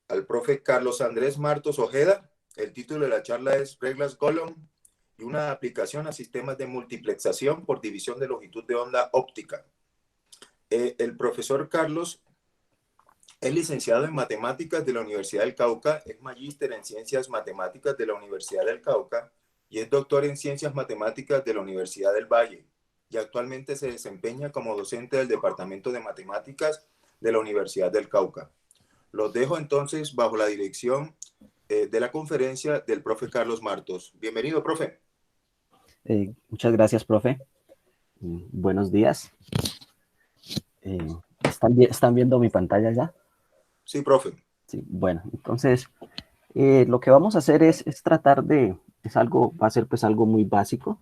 al profe Carlos Andrés Martos Ojeda. El título de la charla es Reglas Golomb y una aplicación a sistemas de multiplexación por división de longitud de onda óptica. El profesor Carlos es licenciado en Matemáticas de la Universidad del Cauca, es magíster en Ciencias Matemáticas de la Universidad del Cauca y es doctor en Ciencias Matemáticas de la Universidad del Valle, y actualmente se desempeña como docente del Departamento de Matemáticas de la Universidad del Cauca. Los dejo entonces bajo la dirección de la conferencia del profe Carlos Martos. Bienvenido, profe. Muchas gracias, profe. Buenos días. ¿Están viendo mi pantalla ya? Sí, profe. Sí, bueno, entonces lo que vamos a hacer es tratar de, va a ser pues algo muy básico.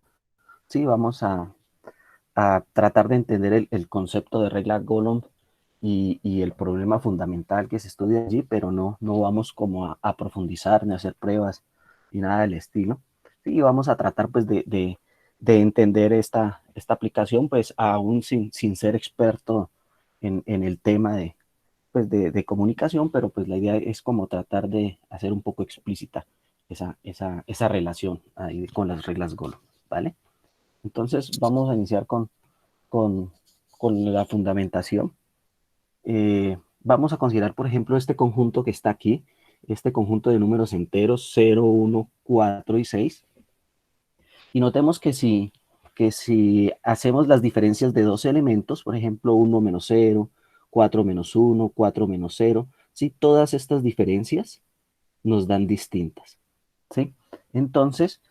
Sí, vamos a tratar de entender el concepto de regla Golomb y el problema fundamental que se estudia allí, pero no vamos como a profundizar ni a hacer pruebas ni nada del estilo. Sí, vamos a tratar pues de entender esta aplicación, pues aún sin ser experto en el tema de comunicación, pero pues la idea es como tratar de hacer un poco explícita esa relación ahí con las reglas Golomb, ¿vale? Entonces vamos a iniciar con la fundamentación. Vamos a considerar, por ejemplo, este conjunto que está aquí, este conjunto de números enteros 0, 1, 4 y 6. Y notemos que si hacemos las diferencias de dos elementos, por ejemplo, 1 menos 0, 4 menos 1, 4 menos 0, ¿sí? Todas estas diferencias nos dan distintas, ¿sí? Entonces,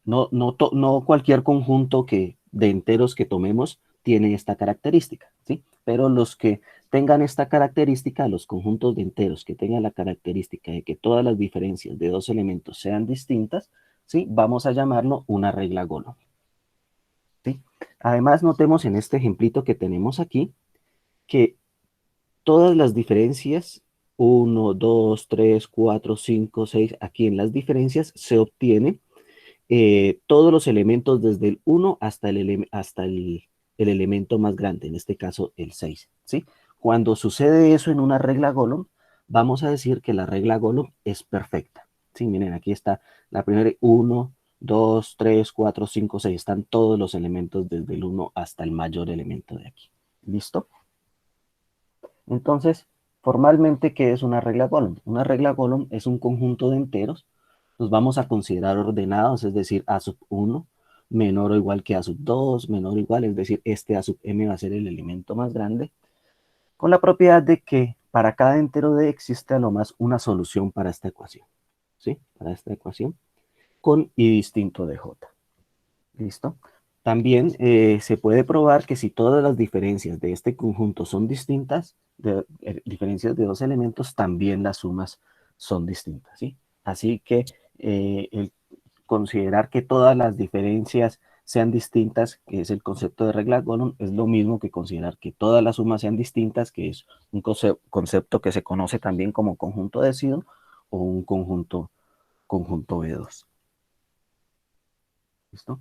no cualquier conjunto de enteros que tomemos tiene esta característica, ¿sí? Pero los que tengan esta característica, los conjuntos de enteros que tengan la característica de que todas las diferencias de dos elementos sean distintas, ¿sí? Vamos a llamarlo una regla Golomb, ¿sí? Además, notemos en este ejemplito que tenemos aquí que todas las diferencias 1, 2, 3, 4, 5, 6, aquí en las diferencias se obtienen todos los elementos desde el 1 hasta el elemento más grande, en este caso el 6, ¿sí? Cuando sucede eso en una regla Golomb, vamos a decir que la regla Golomb es perfecta, ¿sí? Miren, aquí está la primera, 1, 2, 3, 4, 5, 6, están todos los elementos desde el 1 hasta el mayor elemento de aquí, ¿listo? Entonces, formalmente, ¿qué es una regla Golomb? Una regla Golomb es un conjunto de enteros, los vamos a considerar ordenados, es decir, A sub 1 menor o igual que A sub 2, menor o igual, es decir, este A sub m va a ser el elemento más grande, con la propiedad de que para cada entero D existe a lo más una solución para esta ecuación, ¿sí? Para esta ecuación, con y distinto de J. ¿Listo? También se puede probar que si todas las diferencias de este conjunto son distintas, diferencias de dos elementos, también las sumas son distintas, ¿sí? Así que el considerar que todas las diferencias sean distintas, que es el concepto de regla Golomb, es lo mismo que considerar que todas las sumas sean distintas, que es un concepto que se conoce también como conjunto decido o un conjunto B2. ¿Listo?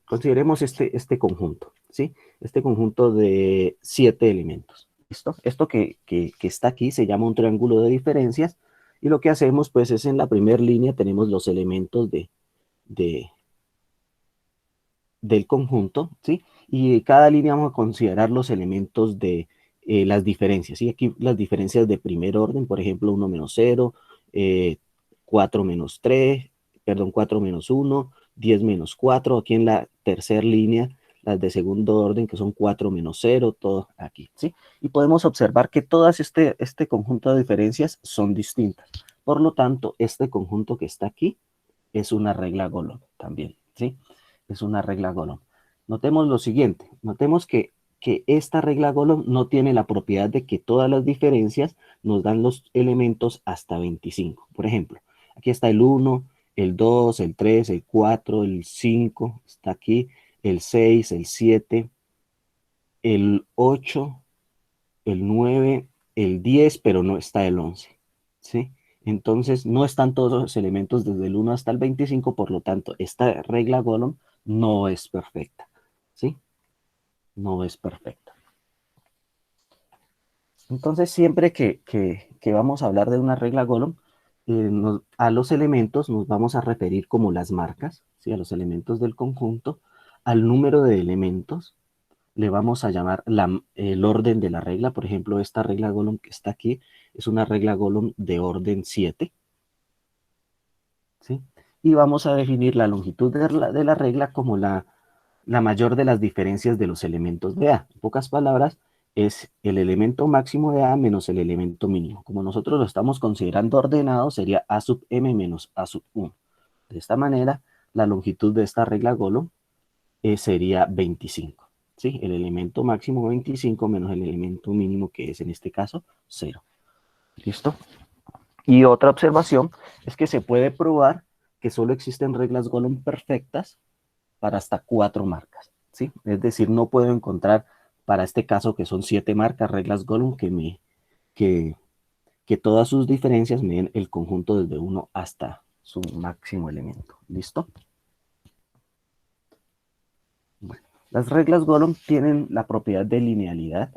Consideremos este conjunto, ¿sí? Este conjunto de 7 elementos, ¿listo? Esto que está aquí se llama un triángulo de diferencias, y lo que hacemos, pues, es en la primera línea tenemos los elementos del conjunto, ¿sí? Y cada línea vamos a considerar los elementos de las diferencias, ¿sí? Aquí las diferencias de primer orden, por ejemplo, 1 menos 0, 4 menos 3, perdón, 4 menos 1, 10 menos 4, aquí en la tercera línea, las de segundo orden, que son 4 menos 0, todo aquí, ¿sí? Y podemos observar que todas este conjunto de diferencias son distintas. Por lo tanto, este conjunto que está aquí es una regla Golomb también, ¿sí? Es una regla Golomb. Notemos lo siguiente, notemos que esta regla Golomb no tiene la propiedad de que todas las diferencias nos dan los elementos hasta 25. Por ejemplo, aquí está el 1, el 2, el 3, el 4, el 5, está aquí, el 6, el 7, el 8, el 9, el 10, pero no está el 11, ¿sí? Entonces, no están todos los elementos desde el 1 hasta el 25, por lo tanto, esta regla Golomb no es perfecta, ¿sí? No es perfecta. Entonces, siempre que vamos a hablar de una regla Golomb, a los elementos nos vamos a referir como las marcas, ¿sí? A los elementos del conjunto, al número de elementos, le vamos a llamar el orden de la regla. Por ejemplo, esta regla Golomb que está aquí es una regla Golomb de orden 7, ¿sí? Y vamos a definir la longitud de la regla como la mayor de las diferencias de los elementos de A. En pocas palabras, es el elemento máximo de A menos el elemento mínimo. Como nosotros lo estamos considerando ordenado, sería A sub m menos A sub 1. De esta manera, la longitud de esta regla Golomb sería 25. ¿Sí? El elemento máximo 25 menos el elemento mínimo, que es en este caso 0. ¿Listo? Y otra observación es que se puede probar que solo existen reglas Golomb perfectas para hasta 4 marcas, ¿sí? Es decir, no puedo encontrar para este caso que son 7 marcas, reglas Golomb que, que todas sus diferencias me den el conjunto desde 1 hasta su máximo elemento. ¿Listo? Bueno, las reglas Golomb tienen la propiedad de linealidad,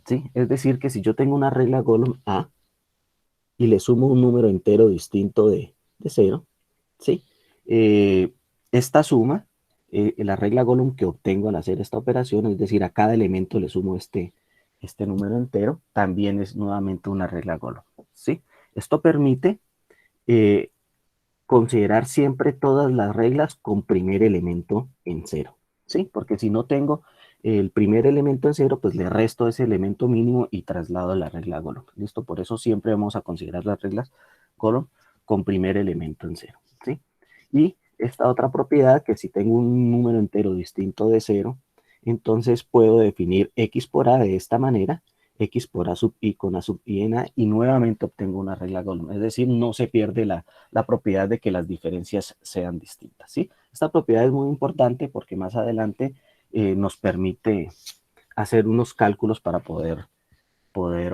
¿sí? Es decir, que si yo tengo una regla Golomb A y le sumo un número entero distinto de 0, ¿sí? Esta suma, la regla Golomb que obtengo al hacer esta operación, es decir, a cada elemento le sumo este número entero, también es nuevamente una regla Golomb, ¿sí? Esto permite eh, considerar siempre todas las reglas con primer elemento en cero, ¿sí? Porque si no tengo el primer elemento en cero, pues le resto ese elemento mínimo y traslado la regla Golomb. ¿Listo? Por eso siempre vamos a considerar las reglas Golomb con primer elemento en cero, ¿sí? Y esta otra propiedad, que si tengo un número entero distinto de cero, entonces puedo definir x por a de esta manera, x por a sub i con a sub i en a, y nuevamente obtengo una regla Golomb. Es decir, no se pierde la propiedad de que las diferencias sean distintas, ¿sí? Esta propiedad es muy importante porque más adelante nos permite hacer unos cálculos para poder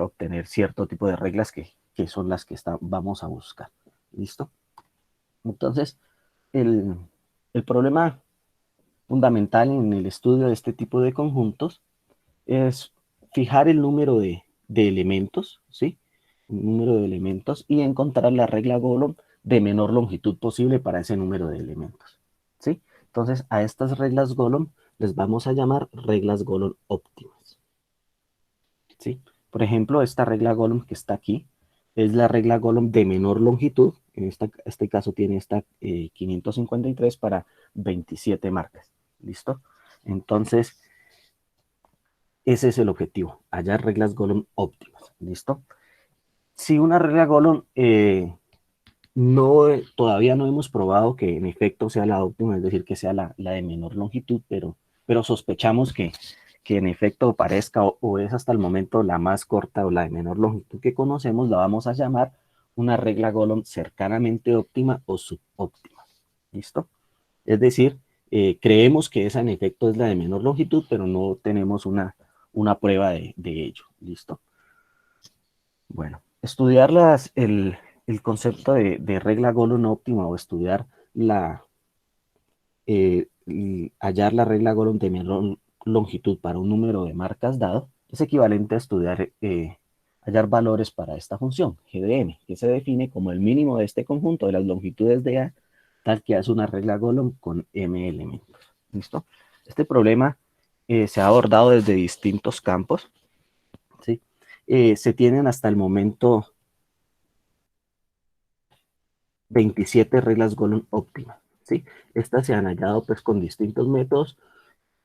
obtener cierto tipo de reglas que son las que vamos a buscar. ¿Listo? Entonces, el, el problema fundamental en el estudio de este tipo de conjuntos es fijar el número de elementos, ¿sí? Un número de elementos y encontrar la regla Golomb de menor longitud posible para ese número de elementos, ¿sí? Entonces, a estas reglas Golomb les vamos a llamar reglas Golomb óptimas, ¿sí? Por ejemplo, esta regla Golomb que está aquí es la regla Golomb de menor longitud. En este caso tiene esta 553 para 27 marcas. ¿Listo? Entonces, ese es el objetivo, hallar reglas Golomb óptimas. ¿Listo? Si una regla Golomb todavía no hemos probado que en efecto sea la óptima, es decir, que sea la de menor longitud, pero sospechamos que en efecto parezca o es hasta el momento la más corta o la de menor longitud que conocemos, la vamos a llamar una regla Golomb cercanamente óptima o subóptima. ¿Listo? Es decir, creemos que esa en efecto es la de menor longitud, pero no tenemos una prueba de ello. ¿Listo? Bueno, estudiar el concepto de regla Golomb óptima o estudiar hallar la regla Golomb de menor longitud para un número de marcas dado es equivalente a estudiar hallar valores para esta función, g de m, que se define como el mínimo de este conjunto de las longitudes de A, tal que hace una regla Golomb con m elementos. ¿Listo? Este problema se ha abordado desde distintos campos, ¿sí? Se tienen hasta el momento 27 reglas Golomb óptimas, ¿sí? Estas se han hallado pues con distintos métodos,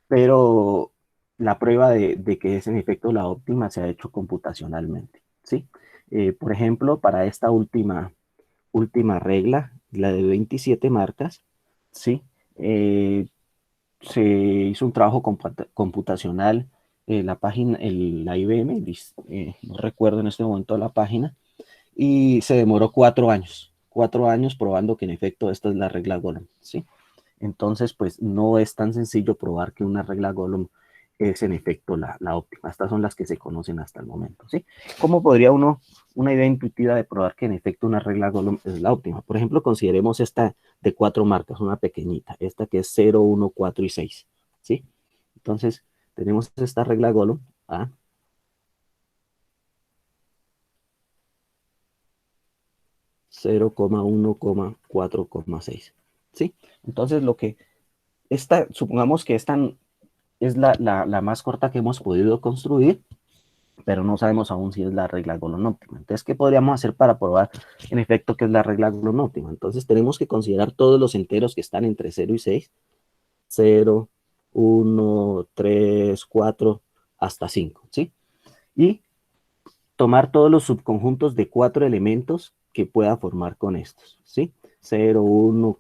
pero la prueba de que es en efecto la óptima se ha hecho computacionalmente, ¿sí? Por ejemplo, para esta última regla, la de 27 marcas, ¿sí? Se hizo un trabajo computacional, la página, la IBM, no recuerdo en este momento la página, y se demoró 4 años, 4 años probando que en efecto esta es la regla Golomb, ¿sí? Entonces, pues no es tan sencillo probar que una regla Golomb es en efecto la óptima. Estas son las que se conocen hasta el momento, ¿sí? ¿Cómo podría una idea intuitiva de probar que en efecto una regla Golomb es la óptima? Por ejemplo, consideremos esta de 4 marcas, una pequeñita, esta que es 0, 1, 4 y 6, ¿sí? Entonces, tenemos esta regla Golomb, ¿ah? 0,1,4,6. ¿Sí? Entonces, supongamos que esta es la más corta que hemos podido construir, pero no sabemos aún si es la regla Golomb óptima. Entonces, ¿qué podríamos hacer para probar en efecto que es la regla Golomb óptima? Entonces, tenemos que considerar todos los enteros que están entre 0 y 6. 0, 1, 3, 4, hasta 5, ¿sí? Y tomar todos los subconjuntos de 4 elementos que pueda formar con estos, ¿sí? 0, 1,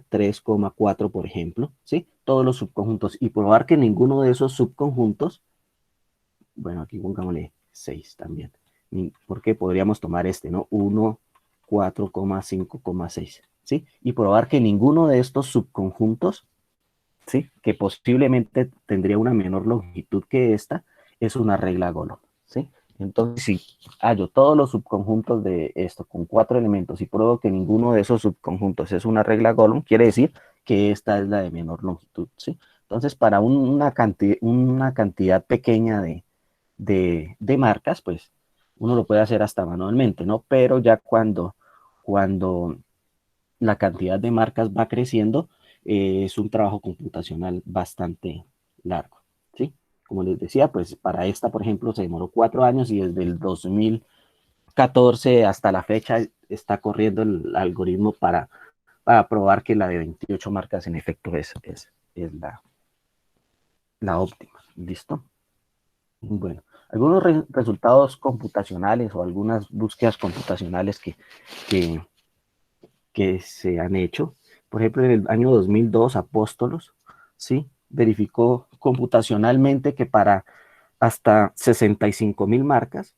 3, 4, por ejemplo, ¿sí? Todos los subconjuntos y probar que ninguno de esos subconjuntos, bueno, aquí pongámosle 6 también, porque podríamos tomar este, ¿no? 1, 4, 5, 6, ¿sí? Y probar que ninguno de estos subconjuntos, ¿sí? Que posiblemente tendría una menor longitud que esta, es una regla Golomb, ¿sí? Entonces, si hallo todos los subconjuntos de esto con 4 elementos y pruebo que ninguno de esos subconjuntos es una regla Golomb, quiere decir que esta es la de menor longitud, ¿sí? Entonces, para una cantidad pequeña de marcas, pues uno lo puede hacer hasta manualmente, ¿no? Pero ya cuando la cantidad de marcas va creciendo, es un trabajo computacional bastante largo, ¿sí? Como les decía, pues para esta, por ejemplo, se demoró 4 años y desde el 2014 hasta la fecha está corriendo el algoritmo para probar que la de 28 marcas en efecto es la óptima. ¿Listo? Bueno, algunos resultados computacionales o algunas búsquedas computacionales que, que se han hecho. Por ejemplo, en el año 2002, Apóstolos, ¿sí? Verificó computacionalmente que para hasta 65,000 marcas,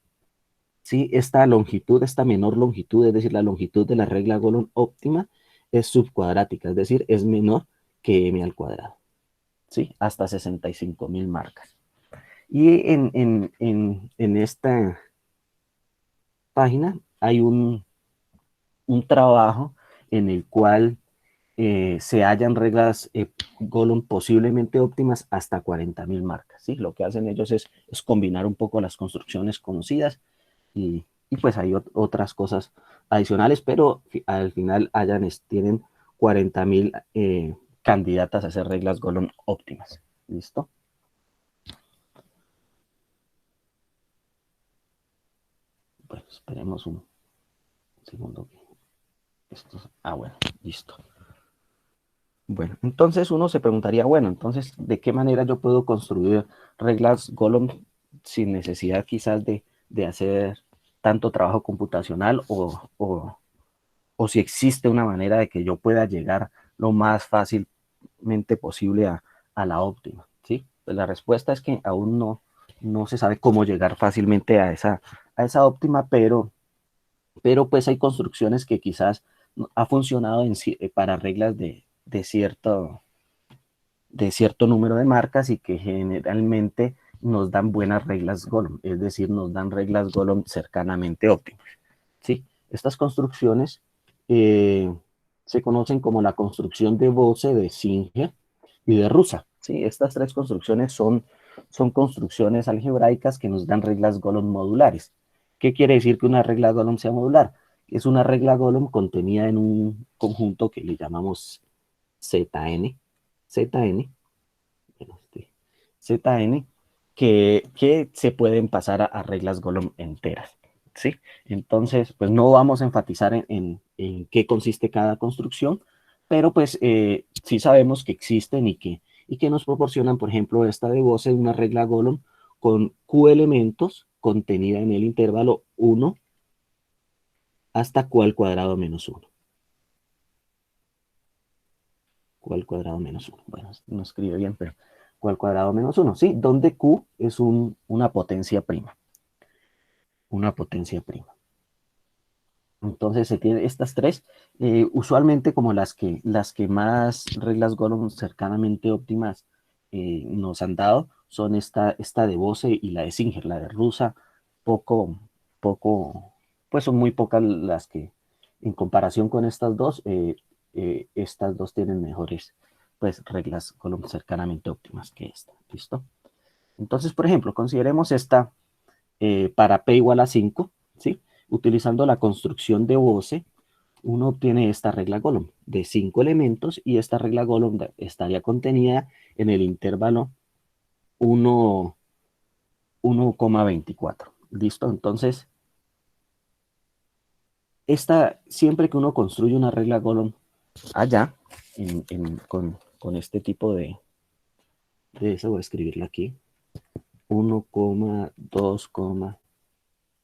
¿sí? Esta longitud, esta menor longitud, es decir, la longitud de la regla Golomb óptima, es subcuadrática, es decir, es menor que m al cuadrado, ¿sí? Hasta 65,000 marcas. Y en esta página hay un trabajo en el cual se hallan reglas Golomb posiblemente óptimas hasta 40,000 marcas, ¿sí? Lo que hacen ellos es combinar un poco las construcciones conocidas y pues hay otras cosas adicionales, pero al final tienen 40,000 candidatas a hacer reglas Golomb óptimas. ¿Listo? Bueno, esperemos un segundo. Bueno, listo. Bueno, entonces uno se preguntaría, bueno, entonces, ¿de qué manera yo puedo construir reglas Golomb sin necesidad quizás de hacer tanto trabajo computacional o si existe una manera de que yo pueda llegar lo más fácilmente posible a la óptima? ¿Sí? Pues la respuesta es que aún no se sabe cómo llegar fácilmente a esa óptima, pero pues hay construcciones que quizás ha funcionado para reglas de cierto número de marcas y que generalmente nos dan buenas reglas Golomb, es decir, nos dan reglas Golomb cercanamente óptimas. ¿Sí? Estas construcciones se conocen como la construcción de Bose, de Singer y de Rusa. ¿Sí? Estas tres construcciones son construcciones algebraicas que nos dan reglas Golomb modulares. ¿Qué quiere decir que una regla Golomb sea modular? Es una regla Golomb contenida en un conjunto que le llamamos Zn, Zn, Zn, que se pueden pasar a reglas Golomb enteras, ¿sí? Entonces, pues no vamos a enfatizar en qué consiste cada construcción, pero pues sí sabemos que existen y que nos proporcionan, por ejemplo, esta de Bose, una regla Golomb con Q elementos contenida en el intervalo 1 hasta Q al cuadrado menos 1. Q al cuadrado menos 1. Bueno, no escribe bien, pero Q al cuadrado menos 1, ¿sí? Donde Q es una potencia prima. Una potencia prima. Entonces se tiene estas tres, usualmente como las que más reglas Golomb cercanamente óptimas nos han dado, son esta de Bose y la de Singer. La de Rusa, poco, pues son muy pocas las que, en comparación con estas dos tienen mejores pues reglas Golomb cercanamente óptimas que esta. ¿Listo? Entonces, por ejemplo, consideremos esta para P igual a 5, ¿sí? Utilizando la construcción de Bose, uno obtiene esta regla Golomb de 5 elementos y esta regla Golomb estaría contenida en el intervalo 1,24. ¿Listo? Entonces, siempre que uno construye una regla Golomb allá, con este tipo de eso, voy a escribirla aquí, 1,2,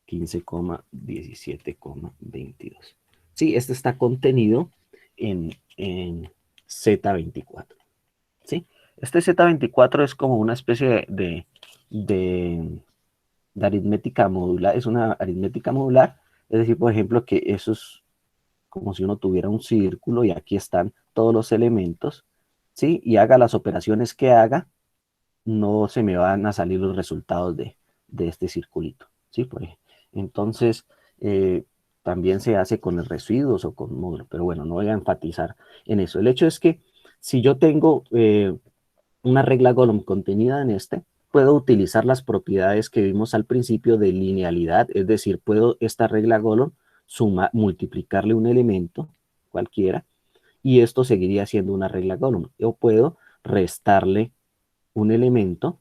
15,17,22. Sí, este está contenido en Z24. ¿Sí? Este Z24 es como una especie de aritmética modular, es una aritmética modular, es decir, por ejemplo, que eso es como si uno tuviera un círculo y aquí están todos los elementos, ¿sí? Y haga las operaciones que haga, no se me van a salir los resultados de este circulito, ¿sí? Entonces, también se hace con residuos o con módulos, pero bueno, no voy a enfatizar en eso. El hecho es que si yo tengo una regla Golomb contenida en puedo utilizar las propiedades que vimos al principio de linealidad, es decir, puedo esta regla Golomb multiplicarle un elemento cualquiera y esto seguiría siendo una regla Golomb. Yo puedo restarle un elemento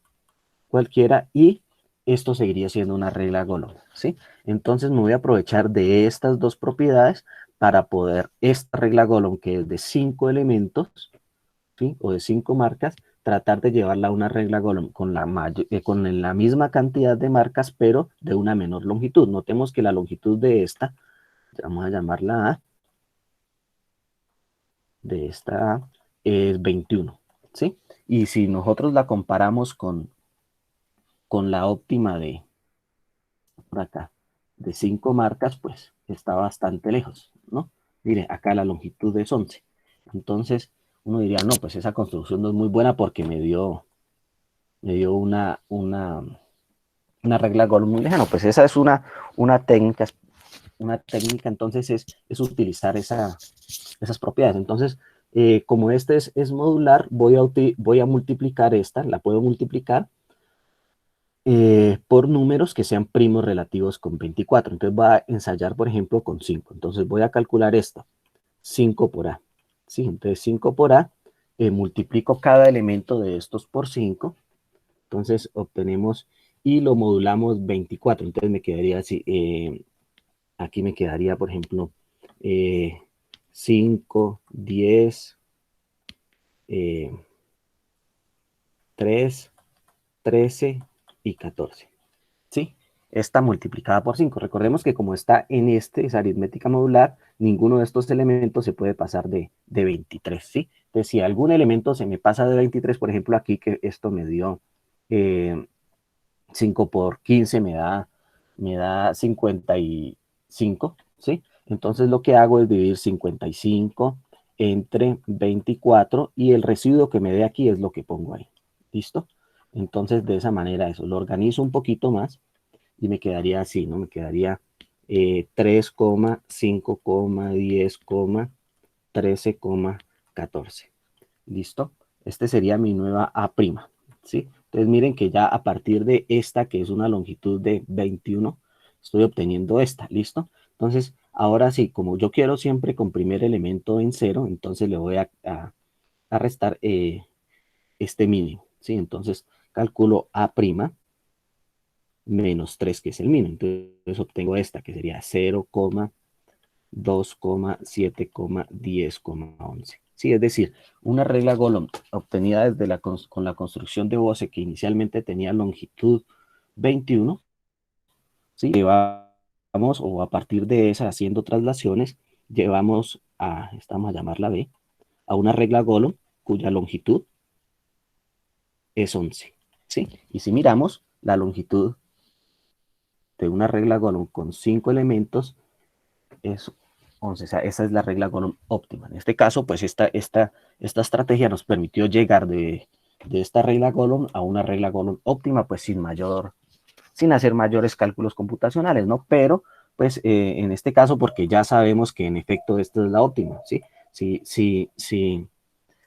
cualquiera y esto seguiría siendo una regla Golomb, ¿sí? Entonces me voy a aprovechar de estas dos propiedades para poder esta regla Golomb, que es de 5 elementos, ¿sí? O de 5 marcas, tratar de llevarla a una regla Golomb con con la misma cantidad de marcas, pero de una menor longitud. Notemos que la longitud de esta, vamos a llamarla A, de esta A, es 21, ¿sí? Y si nosotros la comparamos con la óptima por acá, de 5 marcas, pues está bastante lejos, ¿no? Mire, acá la longitud es 11. Entonces, uno diría, no, pues esa construcción no es muy buena porque me dio una regla Golomb muy lejana. Pues esa es una técnica, entonces es utilizar esas propiedades. Entonces, como este es modular, voy a multiplicar la puedo multiplicar por números que sean primos relativos con 24. Entonces voy a ensayar, por ejemplo, con 5. Entonces voy a calcular esto, 5 por A. ¿Sí? Entonces 5 por A, multiplico cada elemento de estos por 5. Entonces obtenemos y lo modulamos 24. Entonces me quedaría así, aquí me quedaría, por ejemplo, 5, 10, 3, 13 y 14. ¿Sí? Está multiplicada por 5. Recordemos que como está en es aritmética modular, ninguno de estos elementos se puede pasar de 23, ¿sí? Entonces, si algún elemento se me pasa de 23, por ejemplo, aquí que esto me dio 5 por 15 me da 55, ¿sí? Entonces lo que hago es dividir 55 entre 24 y el residuo que me dé aquí es lo que pongo ahí. ¿Listo? Entonces de esa manera eso, lo organizo un poquito más y me quedaría así, ¿no? Me quedaría 3, 5, 10, 13,14. ¿Listo? Este sería mi nueva A', ¿sí? Entonces miren que ya a partir de esta, que es una longitud de 21, estoy obteniendo esta, ¿listo? Entonces, ahora sí, como yo quiero siempre con primer elemento en 0, entonces le voy a restar este mínimo, ¿sí? Entonces, calculo A' menos 3, que es el mínimo. Entonces, obtengo esta, que sería 0,2, 7, 10, 11. Sí, es decir, una regla Golomb obtenida con la construcción de Bose, que inicialmente tenía longitud 21, ¿sí? Llevamos, o a partir de esa, haciendo traslaciones, llevamos vamos a llamarla B, a una regla Golomb cuya longitud es 11, ¿sí? Y si miramos, la longitud de una regla Golomb con 5 elementos es 11, o sea, esa es la regla Golomb óptima. En este caso, pues esta estrategia nos permitió llegar de esta regla Golomb a una regla Golomb óptima, pues sin hacer mayores cálculos computacionales, ¿no? Pero, pues, en este caso, porque ya sabemos que en efecto esta es la óptima, ¿sí?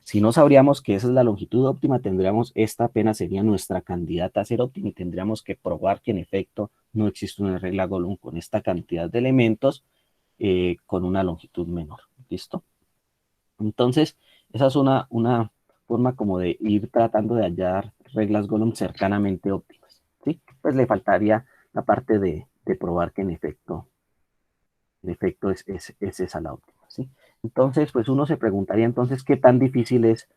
Si no sabríamos que esa es la longitud óptima, esta apenas sería nuestra candidata a ser óptima y tendríamos que probar que en efecto no existe una regla Golomb con esta cantidad de elementos con una longitud menor. ¿Listo? Entonces, esa es una forma como de ir tratando de hallar reglas Golomb cercanamente óptimas, ¿sí? Pues le faltaría la parte de probar que en efecto es esa la óptima, ¿sí? Entonces, pues uno se preguntaría entonces qué tan difícil es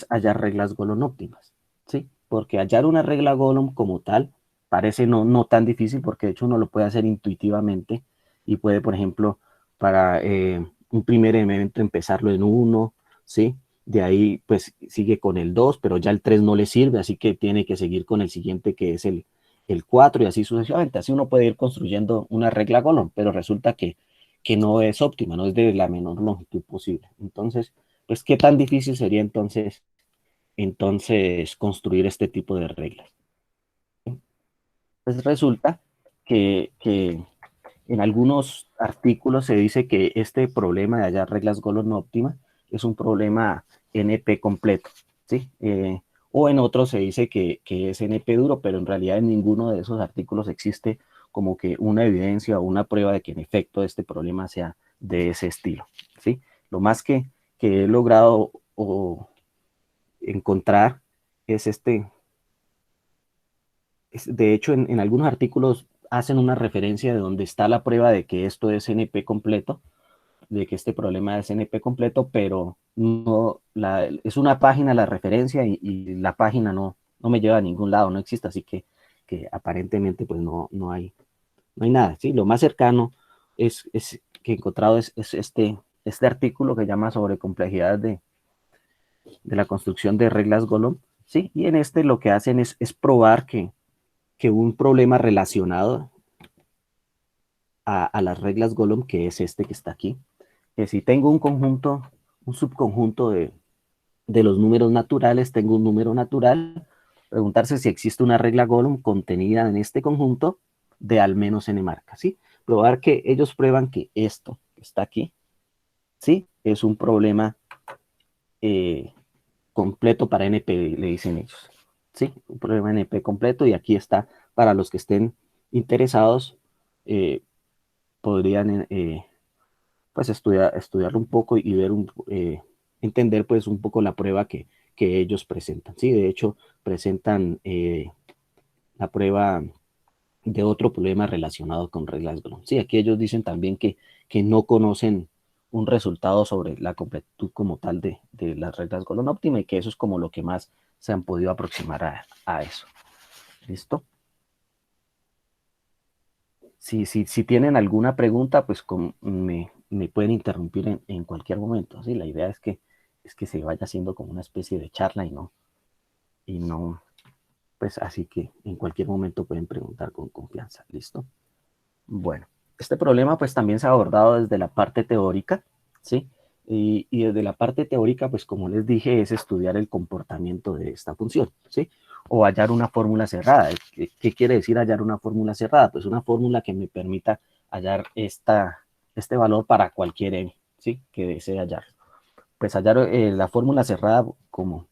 hallar reglas Golomb óptimas, ¿sí? Porque hallar una regla Golomb como tal parece no tan difícil, porque de hecho uno lo puede hacer intuitivamente y puede, por ejemplo, para un primer elemento empezarlo en 1, ¿sí? De ahí pues sigue con el 2, pero ya el 3 no le sirve, así que tiene que seguir con el siguiente, que es el 4, y así sucesivamente. Así uno puede ir construyendo una regla Golomb, pero resulta que no es óptima, no es de la menor longitud posible. Entonces, pues, ¿qué tan difícil sería entonces construir este tipo de reglas? Pues resulta que en algunos artículos se dice que este problema de hallar reglas Golomb no óptimas es un problema NP completo, ¿sí? O en otros se dice que es NP duro, pero en realidad en ninguno de esos artículos existe como que una evidencia o una prueba de que en efecto este problema sea de ese estilo, ¿sí? Lo más que he logrado encontrar es de hecho en algunos artículos hacen una referencia de donde está la prueba de que esto es NP completo, de que este problema es NP completo, pero no, es una página la referencia y la página no me lleva a ningún lado, no existe, así que aparentemente pues no hay nada, ¿sí? Lo más cercano que he encontrado es este artículo que llama sobre complejidad de la construcción de reglas Golomb, ¿sí? Y en este lo que hacen es probar que un problema relacionado a las reglas Golomb, que es este que está aquí, que si tengo un subconjunto de los números naturales, tengo un número natural, preguntarse si existe una regla Golomb contenida en este conjunto de al menos n marcas, ¿sí? Probar que ellos prueban que esto que está aquí, ¿sí? Es un problema completo para NP, le dicen ellos, ¿sí? Un problema NP completo, y aquí está para los que estén interesados, podrían pues estudiarlo un poco y ver entender pues un poco la prueba que ellos presentan. Sí, de hecho presentan la prueba de otro problema relacionado con reglas Golomb. Sí, aquí ellos dicen también que no conocen un resultado sobre la completitud como tal de las reglas Golomb óptima, y que eso es como lo que más se han podido aproximar a eso. ¿Listo? Si tienen alguna pregunta, pues me pueden interrumpir en cualquier momento. ¿Sí? La idea es que se vaya haciendo como una especie de charla y no, pues así que en cualquier momento pueden preguntar con confianza. ¿Listo? Bueno, este problema pues también se ha abordado desde la parte teórica, ¿sí? Y desde la parte teórica, pues como les dije, es estudiar el comportamiento de esta función, ¿sí? O hallar una fórmula cerrada. ¿Qué quiere decir hallar una fórmula cerrada? Pues una fórmula que me permita hallar este valor para cualquier n, ¿sí? Que desee hallar. Pues hallar la fórmula cerrada, como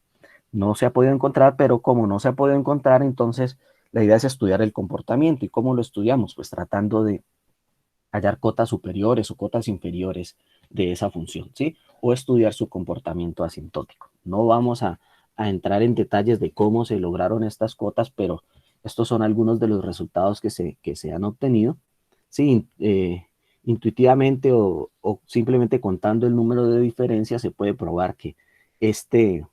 no se ha podido encontrar, pero como no se ha podido encontrar, entonces la idea es estudiar el comportamiento. ¿Y cómo lo estudiamos? Pues tratando de hallar cotas superiores o cotas inferiores de esa función, ¿sí? O estudiar su comportamiento asintótico. No vamos a entrar en detalles de cómo se lograron estas cotas, pero estos son algunos de los resultados que se han obtenido. Sí, intuitivamente o simplemente contando el número de diferencias se puede probar que este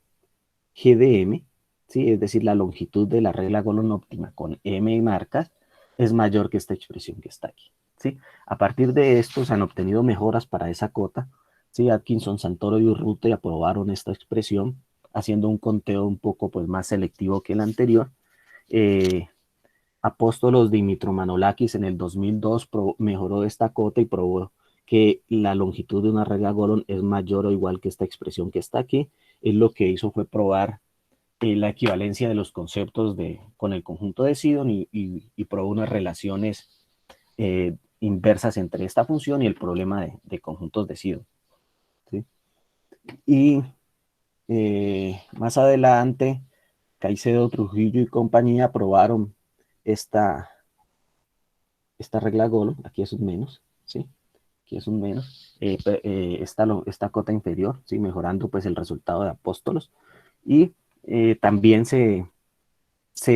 GDM, ¿sí? Es decir, la longitud de la regla Golomb óptima con m marcas, es mayor que esta expresión que está aquí, ¿sí? A partir de esto se han obtenido mejoras para esa cota, ¿sí? Atkinson, Santoro y Urrutia aprobaron esta expresión haciendo un conteo un poco pues, más selectivo que el anterior. Apóstolos Dimitro Manolakis en el 2002 mejoró esta cota y probó que la longitud de una regla Golomb es mayor o igual que esta expresión que está aquí. Él lo que hizo fue probar la equivalencia de los conceptos con el conjunto de Sidon y probó unas relaciones inversas entre esta función y el problema de conjuntos de Sidon, ¿sí? Y más adelante, Caicedo, Trujillo y compañía probaron esta regla Golomb, aquí es un menos, ¿sí? aquí es un menos, esta cota inferior, ¿sí? Mejorando pues el resultado de apóstolos. Y también se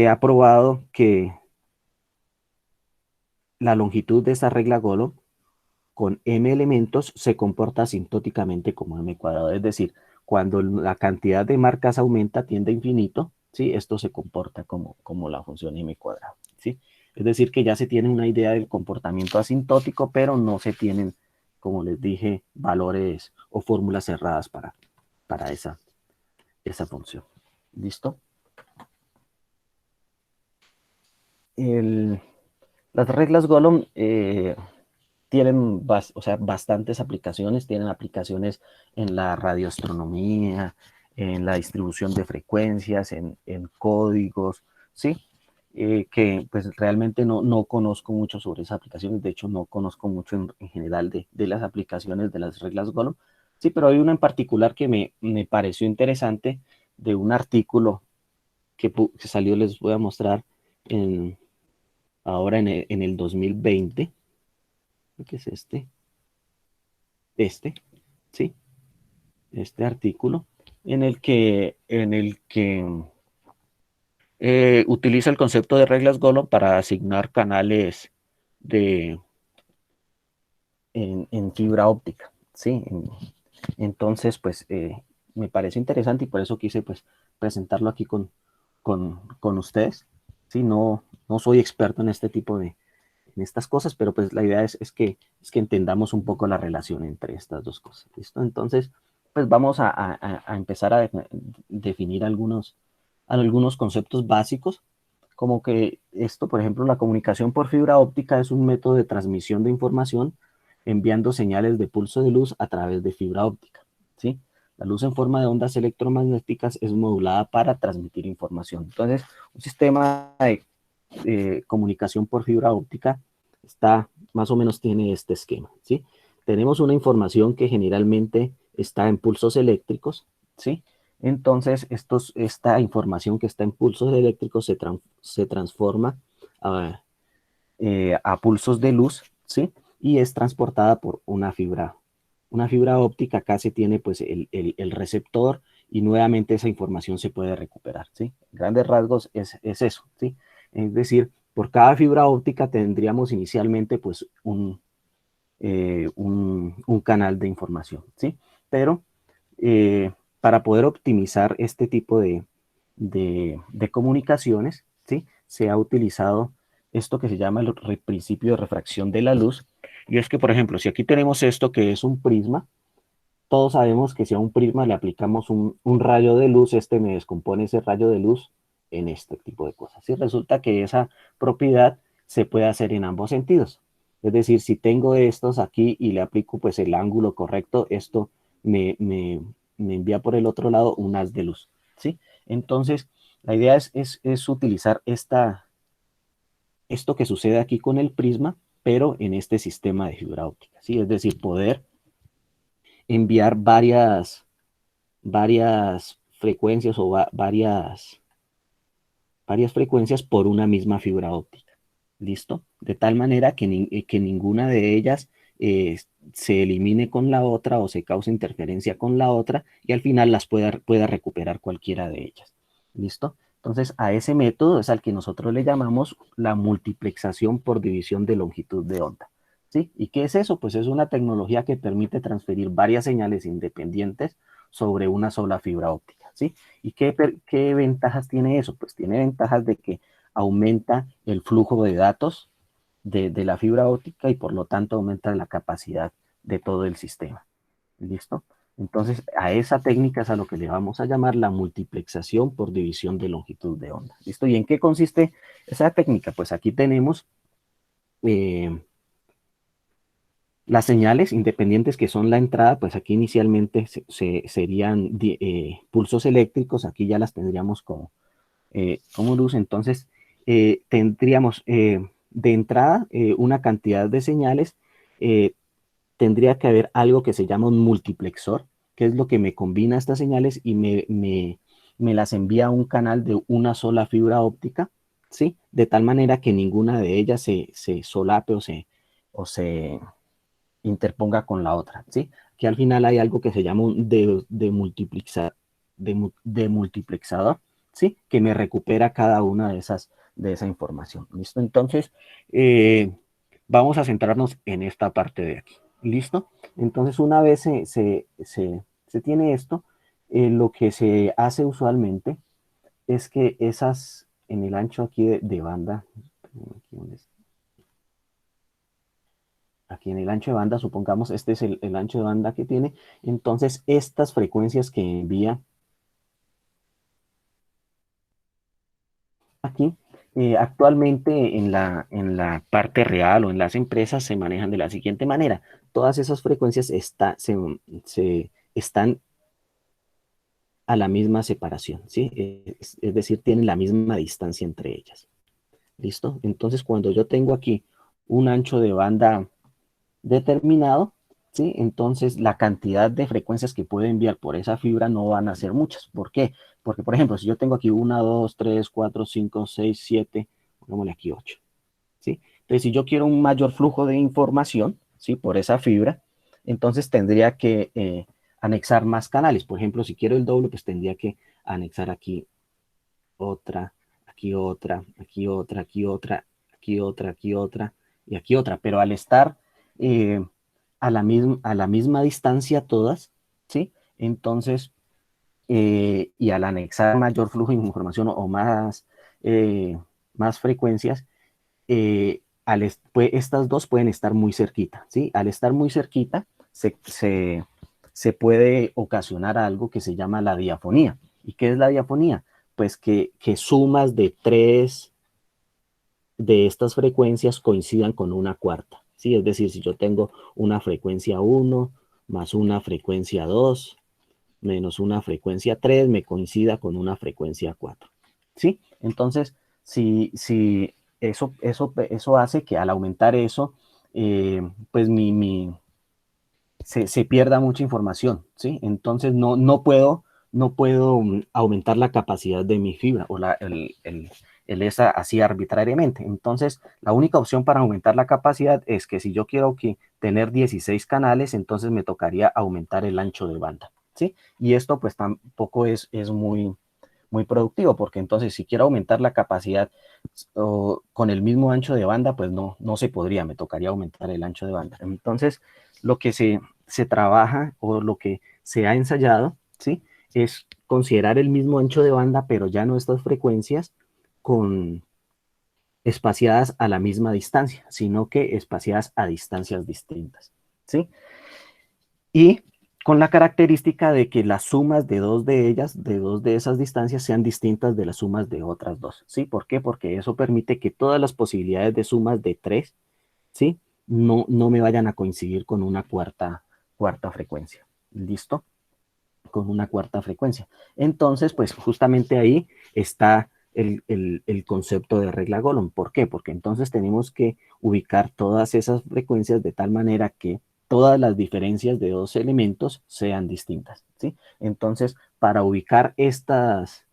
ha probado que la longitud de esta regla Golomb con m elementos se comporta asintóticamente como m cuadrado, es decir, cuando la cantidad de marcas aumenta, tiende a infinito, ¿sí? Esto se comporta como la función m cuadrado, ¿sí? Es decir, que ya se tiene una idea del comportamiento asintótico, pero no se tienen, como les dije, valores o fórmulas cerradas para esa función. ¿Listo? Las reglas Golomb tienen o sea, bastantes aplicaciones, tienen aplicaciones en la radioastronomía, en la distribución de frecuencias, en códigos, ¿sí? Que pues realmente no conozco mucho sobre esas aplicaciones, de hecho no conozco mucho en general de las aplicaciones de las reglas Golomb, sí, pero hay una en particular que me pareció interesante de un artículo que salió, les voy a mostrar ahora en el 2020, que es ¿sí? Este artículo, en el que utiliza el concepto de reglas Golomb para asignar canales en fibra óptica, ¿sí? Entonces, pues, me parece interesante y por eso quise, pues, presentarlo aquí con ustedes, ¿sí? No soy experto en este tipo en estas cosas, pero pues la idea es que entendamos un poco la relación entre estas dos cosas, ¿listo? Entonces, pues vamos a empezar a definir algunos conceptos básicos, como que esto, por ejemplo, la comunicación por fibra óptica es un método de transmisión de información enviando señales de pulso de luz a través de fibra óptica, ¿sí? La luz en forma de ondas electromagnéticas es modulada para transmitir información. Entonces, un sistema de comunicación por fibra óptica más o menos tiene este esquema, ¿sí? Tenemos una información que generalmente está en pulsos eléctricos, ¿sí? Entonces, esta información que está en pulsos eléctricos se transforma a pulsos de luz, ¿sí? Y es transportada por una fibra. Una fibra óptica acá se tiene pues el receptor y nuevamente esa información se puede recuperar, ¿sí? En grandes rasgos es eso, ¿sí? Es decir, por cada fibra óptica tendríamos inicialmente pues un canal de información, ¿sí? Pero para poder optimizar este tipo de comunicaciones, ¿sí? Se ha utilizado esto que se llama el principio de refracción de la luz, y es que, por ejemplo, si aquí tenemos esto que es un prisma, todos sabemos que si a un prisma le aplicamos un rayo de luz, este me descompone ese rayo de luz en este tipo de cosas. Y resulta que esa propiedad se puede hacer en ambos sentidos. Es decir, si tengo estos aquí y le aplico pues el ángulo correcto, esto me envía por el otro lado un haz de luz, ¿sí? Entonces, la idea es utilizar esto que sucede aquí con el prisma, pero en este sistema de fibra óptica, ¿sí? Es decir, poder enviar varias frecuencias o varias frecuencias por una misma fibra óptica. ¿Listo? De tal manera que ninguna de ellas se elimine con la otra o se cause interferencia con la otra y al final las pueda recuperar cualquiera de ellas. ¿Listo? Entonces, a ese método es al que nosotros le llamamos la multiplexación por división de longitud de onda. ¿Sí? ¿Y qué es eso? Pues es una tecnología que permite transferir varias señales independientes sobre una sola fibra óptica. ¿Sí? ¿Y qué ventajas tiene eso? Pues tiene ventajas de que aumenta el flujo de datos de la fibra óptica y por lo tanto aumenta la capacidad de todo el sistema. ¿Listo? Entonces, a esa técnica es a lo que le vamos a llamar la multiplexación por división de longitud de onda. ¿Listo? ¿Y en qué consiste esa técnica? Pues aquí tenemos las señales independientes que son la entrada, pues aquí inicialmente serían pulsos eléctricos, aquí ya las tendríamos como luz. Entonces, tendríamos de entrada una cantidad de señales, eh, tendría que haber algo que se llama un multiplexor, que es lo que me combina estas señales y me las envía a un canal de una sola fibra óptica, ¿sí? De tal manera que ninguna de ellas se solape o se interponga con la otra, ¿sí? Que al final hay algo que se llama un demultiplexador, ¿sí? Que me recupera cada una de esa información, ¿listo? Entonces, vamos a centrarnos en esta parte de aquí, ¿listo? Entonces, una vez se tiene esto, lo que se hace usualmente es que esas, en el ancho aquí de banda, aquí en el ancho de banda, supongamos este es el ancho de banda que tiene, entonces estas frecuencias que envía aquí, actualmente en la parte real o en las empresas se manejan de la siguiente manera. Todas esas frecuencias están a la misma separación, ¿sí? Es decir, tienen la misma distancia entre ellas. ¿Listo? Entonces, cuando yo tengo aquí un ancho de banda determinado, ¿sí? Entonces, la cantidad de frecuencias que puedo enviar por esa fibra no van a ser muchas. ¿Por qué? Porque, por ejemplo, si yo tengo aquí 1, 2, 3, 4, 5, 6, 7, pongámosle aquí 8, ¿sí? Entonces, si yo quiero un mayor flujo de información, ¿sí? Por esa fibra, entonces tendría que anexar más canales. Por ejemplo, si quiero el doble, pues tendría que anexar aquí otra, aquí otra, aquí otra, aquí otra, aquí otra, aquí otra y aquí otra. Pero al estar eh, a la misma distancia todas, ¿sí? Entonces, y al anexar mayor flujo de información o más, más frecuencias, pues, estas dos pueden estar muy cerquita, ¿sí? Al estar muy cerquita, se puede ocasionar algo que se llama la diafonía. ¿Y qué es la diafonía? Pues que sumas de tres de estas frecuencias coincidan con una cuarta, ¿sí? Es decir, si yo tengo una frecuencia 1 más una frecuencia 2 menos una frecuencia 3 me coincida con una frecuencia 4, ¿sí? Entonces, si eso hace que al aumentar eso, pues se pierda mucha información, ¿sí? Entonces no puedo aumentar la capacidad de mi fibra o el esa así arbitrariamente. Entonces, la única opción para aumentar la capacidad es que si yo quiero tener 16 canales, entonces me tocaría aumentar el ancho de banda, ¿sí? Y esto pues tampoco es muy productivo, porque entonces si quiero aumentar la capacidad con el mismo ancho de banda, pues no se podría, me tocaría aumentar el ancho de banda. Entonces, lo que se trabaja o lo que se ha ensayado, ¿sí? Es considerar el mismo ancho de banda, pero ya no estas frecuencias con espaciadas a la misma distancia, sino que espaciadas a distancias distintas, ¿sí? Y con la característica de que las sumas de dos de ellas, de dos de esas distancias, sean distintas de las sumas de otras dos, ¿sí? ¿Por qué? Porque eso permite que todas las posibilidades de sumas de tres, ¿sí? No me vayan a coincidir con una cuarta frecuencia, ¿listo? Con una cuarta frecuencia. Entonces, pues justamente ahí está el concepto de regla Golomb. ¿Por qué? Porque entonces tenemos que ubicar todas esas frecuencias de tal manera que todas las diferencias de dos elementos sean distintas, ¿sí? Entonces, para ubicar estas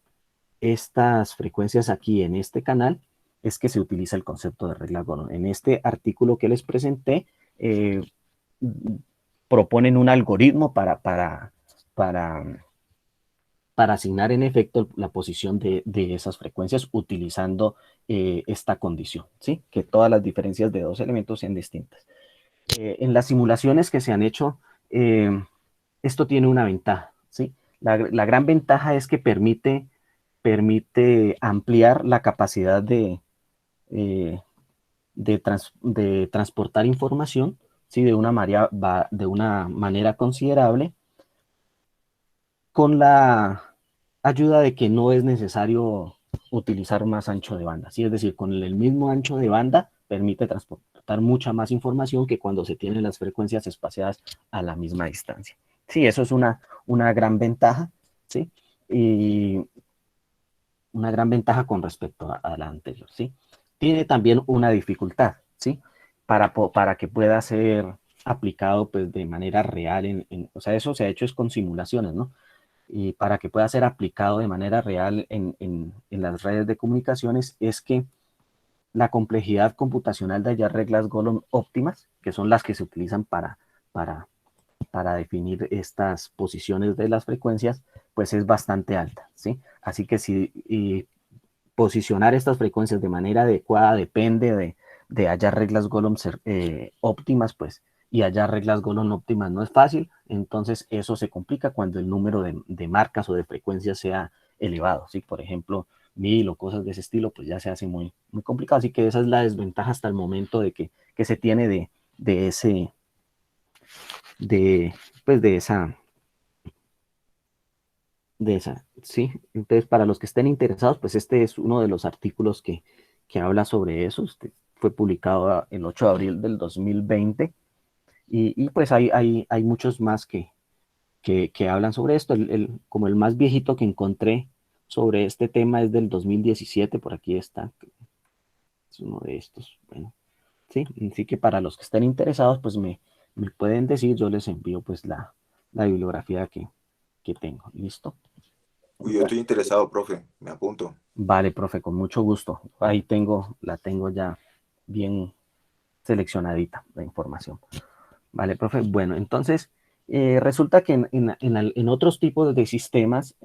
frecuencias aquí en este canal, es que se utiliza el concepto de regla Golomb. En este artículo que les presenté, proponen un algoritmo para, para asignar en efecto la posición de esas frecuencias utilizando esta condición, ¿sí? Que todas las diferencias de dos elementos sean distintas. En las simulaciones que se han hecho, eh, esto tiene una ventaja, ¿sí? La gran ventaja es que permite ampliar la capacidad eh, de transportar información, ¿sí? De una manera considerable, con la ayuda de que no es necesario utilizar más ancho de banda, ¿sí? Es decir, con el mismo ancho de banda permite transportar mucha más información que cuando se tienen las frecuencias espaciadas a la misma distancia. Sí, eso es una gran ventaja, ¿sí? Y una gran ventaja con respecto a la anterior, ¿sí? Tiene también una dificultad, ¿sí? Para que pueda ser aplicado pues de manera real, o sea, eso se ha hecho es con simulaciones, ¿no? Y para que pueda ser aplicado de manera real en las redes de comunicaciones es que la complejidad computacional de hallar reglas Golomb óptimas, que son las que se utilizan para, para definir estas posiciones de las frecuencias, pues es bastante alta, ¿sí? Así que si posicionar estas frecuencias de manera adecuada depende de hallar reglas Golomb óptimas, pues, y hallar reglas Golomb óptimas no es fácil, entonces eso se complica cuando el número de marcas o de frecuencias sea elevado, ¿sí? Por ejemplo, 1000 o cosas de ese estilo, pues ya se hace muy, muy complicado, así que esa es la desventaja hasta el momento de que se tiene de ese, de, pues de esa, ¿sí? Entonces, para los que estén interesados, pues este es uno de los artículos que habla sobre eso. Este fue publicado el 8 de abril del 2020 y pues hay muchos más que hablan sobre esto. Como el más viejito que encontré sobre este tema es del 2017, por aquí está, es uno de estos. Bueno, sí, así que para los que estén interesados, pues me pueden decir, yo les envío pues la bibliografía que tengo. ¿Listo? Uy, yo estoy interesado, profe, me apunto. Vale, profe, con mucho gusto. Ahí la tengo ya bien seleccionadita la información. Vale, profe. Bueno, entonces resulta que en otros tipos de sistemas,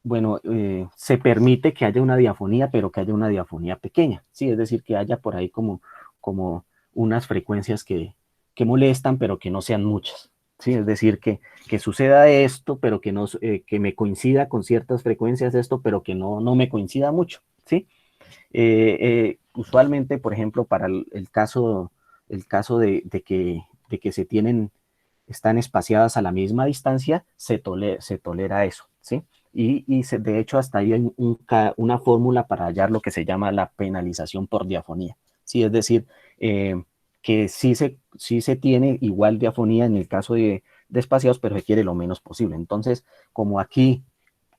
bueno, se permite que haya una diafonía, pero que haya una diafonía pequeña, ¿sí? Es decir, que haya por ahí como unas frecuencias que molestan, pero que no sean muchas, ¿sí? Es decir, que suceda esto, pero que, no, que me coincida con ciertas frecuencias esto, pero que no me coincida mucho, ¿sí? Usualmente, por ejemplo, para el caso de que están espaciadas a la misma distancia, se tolera eso, ¿sí? De hecho, hasta ahí hay una fórmula para hallar lo que se llama la penalización por diafonía, ¿sí? Es decir, que sí se tiene igual diafonía en el caso de espaciados, pero requiere lo menos posible. Entonces, como aquí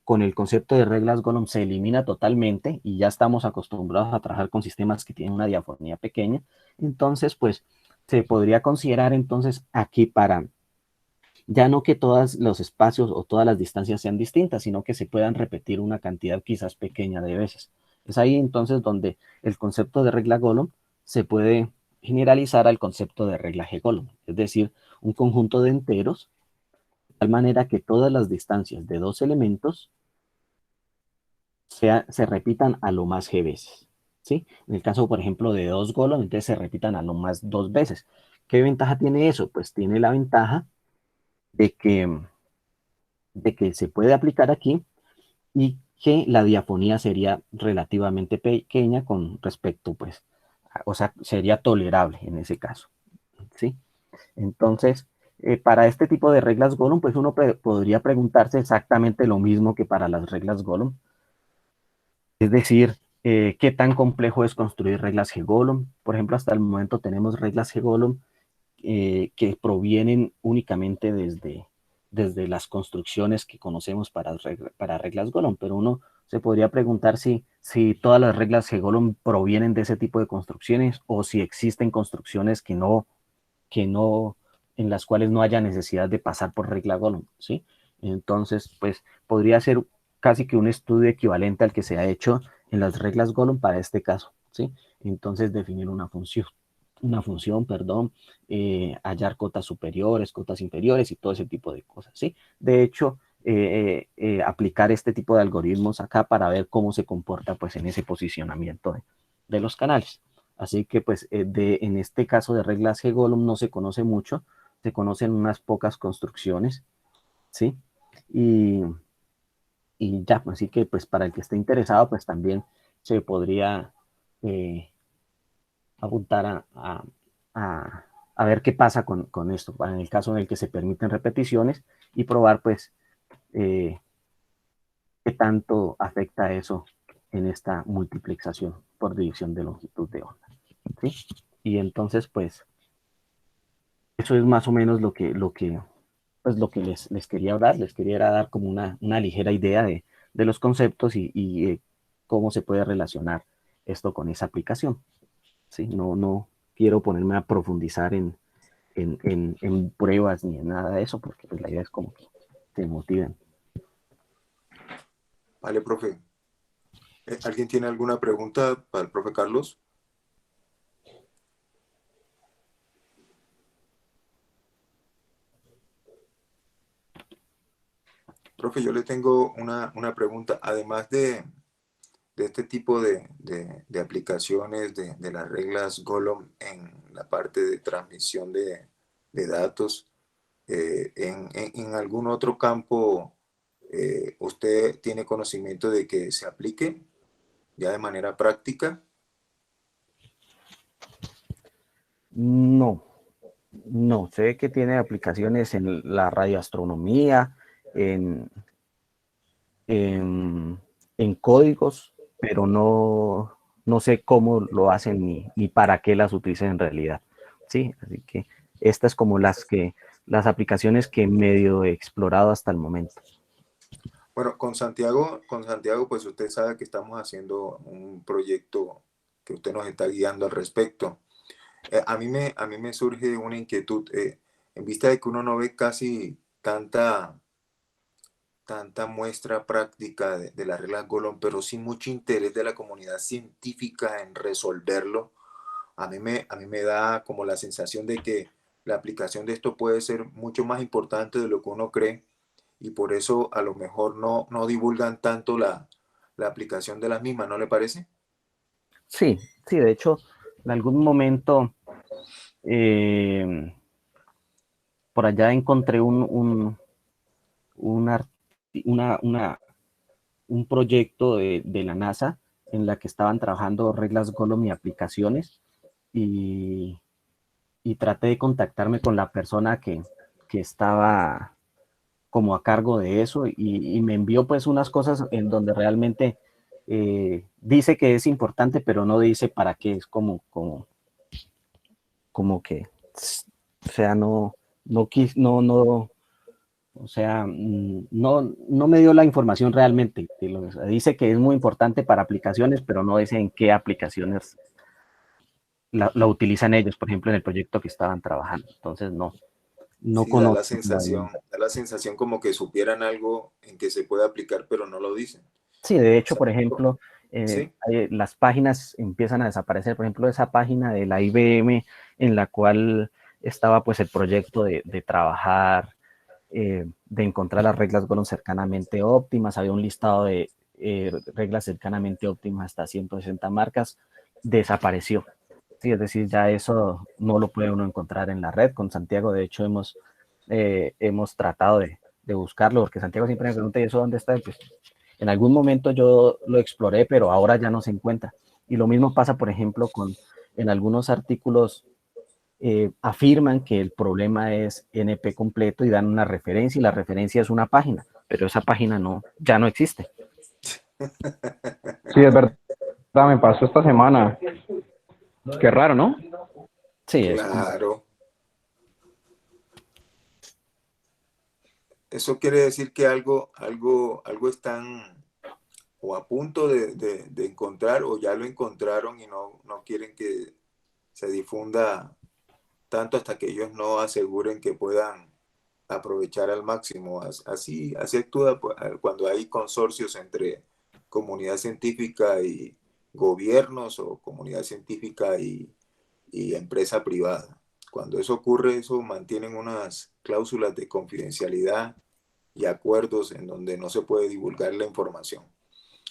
con el concepto de reglas Golomb se elimina totalmente y ya estamos acostumbrados a trabajar con sistemas que tienen una diafonía pequeña, entonces pues se podría considerar entonces aquí para ya no que todos los espacios o todas las distancias sean distintas, sino que se puedan repetir una cantidad quizás pequeña de veces. Es ahí entonces donde el concepto de regla Golomb se puede generalizar al concepto de regla G-Golomb, es decir, un conjunto de enteros, de tal manera que todas las distancias de dos elementos se repitan a lo más G veces, ¿sí? En el caso, por ejemplo, de dos Golomb, entonces se repitan a lo más dos veces. ¿Qué ventaja tiene eso? Pues tiene la ventaja de de que se puede aplicar aquí y que la diafonía sería relativamente pequeña con respecto, pues, o sea, sería tolerable en ese caso, ¿sí? Entonces, para este tipo de reglas Golomb, pues uno podría preguntarse exactamente lo mismo que para las reglas Golomb, es decir, qué tan complejo es construir reglas G-Golomb. Por ejemplo, hasta el momento tenemos reglas G-Golomb que provienen únicamente desde las construcciones que conocemos para reglas Golomb, pero uno se podría preguntar si todas las reglas G-Golomb provienen de ese tipo de construcciones o si existen construcciones que no, en las cuales no haya necesidad de pasar por regla Golomb, ¿sí? Entonces, pues podría ser casi que un estudio equivalente al que se ha hecho en las reglas Golomb para este caso, ¿sí? Entonces, definir una función, perdón, hallar cotas superiores, cotas inferiores y todo ese tipo de cosas, ¿sí? De hecho, aplicar este tipo de algoritmos acá para ver cómo se comporta pues en ese posicionamiento de los canales. Así que pues en este caso de reglas G-Golomb no se conoce mucho, se conocen unas pocas construcciones, ¿sí? Y, y ya, así que pues para el que esté interesado pues también se podría eh, apuntar a ver qué pasa con esto, en el caso en el que se permiten repeticiones y probar pues eh, qué tanto afecta eso en esta multiplexación por división de longitud de onda, ¿sí? Y entonces pues eso es más o menos pues lo que les quería hablar, les quería dar como una ligera idea de los conceptos y cómo se puede relacionar esto con esa aplicación. ¿Sí? No quiero ponerme a profundizar en pruebas ni en nada de eso, porque pues, la idea es como que te motiven. Vale, profe. ¿Alguien tiene alguna pregunta para el profe Carlos? Profe, yo le tengo una pregunta. Además de este tipo de aplicaciones de las reglas Golem en la parte de transmisión de datos, en algún otro campo usted tiene conocimiento de que se aplique ya de manera práctica. No, no, sé que tiene aplicaciones en la radioastronomía, en, en, en códigos, pero no sé cómo lo hacen ni para qué las utilizan en realidad. Sí, así que estas como las aplicaciones que medio he explorado hasta el momento. Bueno, con Santiago, pues usted sabe que estamos haciendo un proyecto que usted nos está guiando al respecto. A mí me surge una inquietud, en vista de que uno no ve casi tanta muestra práctica de las reglas Golem, pero sí mucho interés de la comunidad científica en resolverlo. A mí me da como la sensación de que la aplicación de esto puede ser mucho más importante de lo que uno cree y por eso a lo mejor no divulgan tanto la aplicación de las mismas, ¿no le parece? Sí, sí, de hecho, en algún momento eh, por allá encontré un, art- un proyecto de la NASA en la que estaban trabajando reglas Golem y aplicaciones y, y traté de contactarme con la persona que estaba como a cargo de eso y me envió pues unas cosas en donde realmente dice que es importante, pero no dice para qué, es como que, o sea, no, o sea, no me dio la información realmente. Dice que es muy importante para aplicaciones, pero no dice en qué aplicaciones la utilizan ellos, por ejemplo, en el proyecto que estaban trabajando. Entonces, no Sí, conozco. da la sensación como que supieran algo en que se puede aplicar, pero no lo dicen. Sí, de hecho, por Santiago, ejemplo, ¿sí? las páginas empiezan a desaparecer. Por ejemplo, esa página de la IBM en la cual estaba pues el proyecto de trabajar, de encontrar las reglas Golem cercanamente óptimas. Había un listado de reglas cercanamente óptimas hasta 160 marcas. Desapareció. Sí, es decir, ya eso no lo puede uno encontrar en la red. Con Santiago, de hecho, hemos tratado de buscarlo, porque Santiago siempre me pregunta, ¿y eso dónde está? Pues en algún momento yo lo exploré, pero ahora ya no se encuentra. Y lo mismo pasa, por ejemplo, en algunos artículos afirman que el problema es NP completo y dan una referencia y la referencia es una página, pero esa página ya no existe. Sí, es verdad, me pasó esta semana. Qué raro, ¿no? Sí, es como, Claro. Eso quiere decir que algo están o a punto de encontrar o ya lo encontraron y no quieren que se difunda tanto hasta que ellos no aseguren que puedan aprovechar al máximo. Así actúa pues, cuando hay consorcios entre comunidad científica y gobiernos o comunidad científica y empresa privada. Cuando eso ocurre, eso mantienen unas cláusulas de confidencialidad y acuerdos en donde no se puede divulgar la información.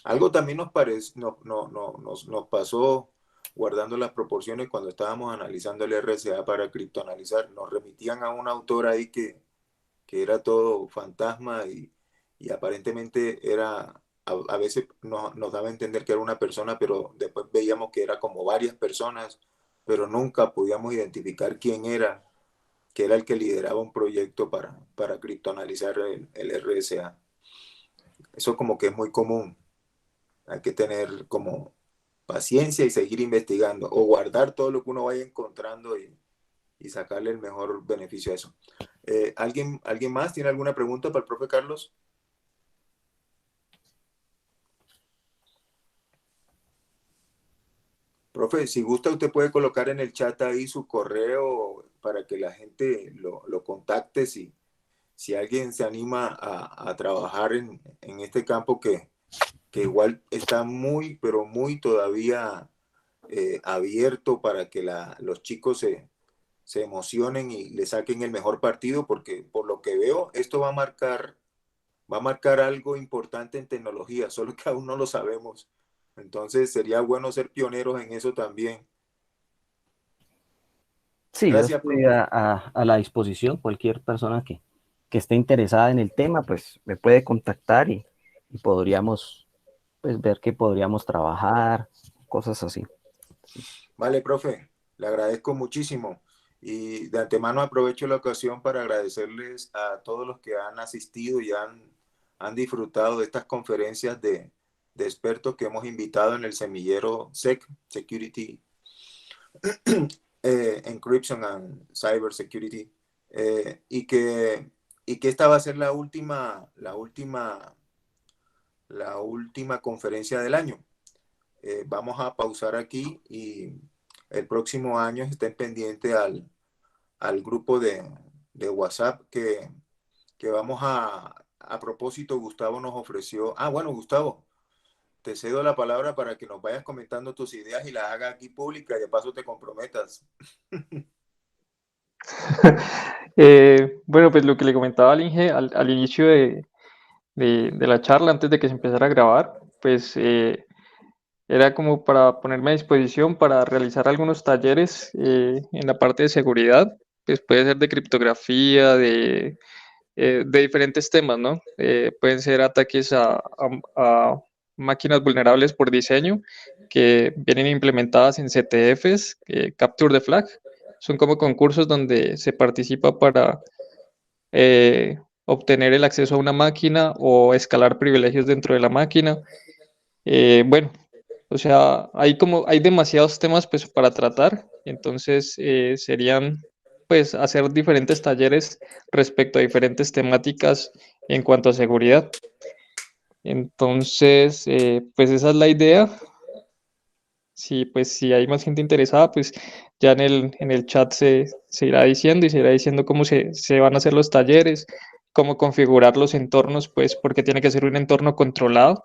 Algo también nos, parece, nos pasó guardando las proporciones cuando estábamos analizando el RCA para criptoanalizar. Nos remitían a un autor ahí que era todo fantasma y aparentemente era, a veces nos daba a entender que era una persona, pero después veíamos que era como varias personas, pero nunca podíamos identificar quién era, que era el que lideraba un proyecto para criptoanalizar el RSA. Eso como que es muy común. Hay que tener como paciencia y seguir investigando o guardar todo lo que uno vaya encontrando y sacarle el mejor beneficio a eso. ¿Alguien más tiene alguna pregunta para el profe Carlos? Profe, si gusta, usted puede colocar en el chat ahí su correo para que la gente lo contacte si alguien se anima a trabajar en este campo que igual está muy, pero muy todavía abierto para que los chicos se emocionen y le saquen el mejor partido, porque por lo que veo, esto va a marcar va a marcar algo importante en tecnología, solo que aún no lo sabemos. Entonces sería bueno ser pioneros en eso también. Sí, yo Gracias, estoy profe. a la disposición. Cualquier persona que esté interesada en el tema, pues me puede contactar y podríamos pues, ver qué podríamos trabajar, cosas así. Vale, profe, le agradezco muchísimo. Y de antemano aprovecho la ocasión para agradecerles a todos los que han asistido y han disfrutado de estas conferencias de expertos que hemos invitado en el semillero SEC, Security, Encryption and Cyber Security, y que esta va a ser la última conferencia del año. Vamos a pausar aquí y el próximo año estén pendientes al grupo de WhatsApp que vamos a propósito, Gustavo nos ofreció. Ah, bueno, Gustavo, te cedo la palabra para que nos vayas comentando tus ideas y las hagas aquí públicas y de paso te comprometas. Bueno, pues lo que le comentaba al Inge al inicio de la charla, antes de que se empezara a grabar, pues era como para ponerme a disposición para realizar algunos talleres en la parte de seguridad, pues puede ser de criptografía, de diferentes temas, ¿no? Pueden ser ataques a máquinas vulnerables por diseño que vienen implementadas en CTFs, Capture the Flag. Son como concursos donde se participa para obtener el acceso a una máquina o escalar privilegios dentro de la máquina. Bueno, o sea, hay demasiados temas pues para tratar, entonces serían pues hacer diferentes talleres respecto a diferentes temáticas en cuanto a seguridad. Entonces, pues esa es la idea. Sí, pues si hay más gente interesada, pues ya en el chat se irá diciendo y se irá diciendo cómo se van a hacer los talleres, cómo configurar los entornos, pues porque tiene que ser un entorno controlado.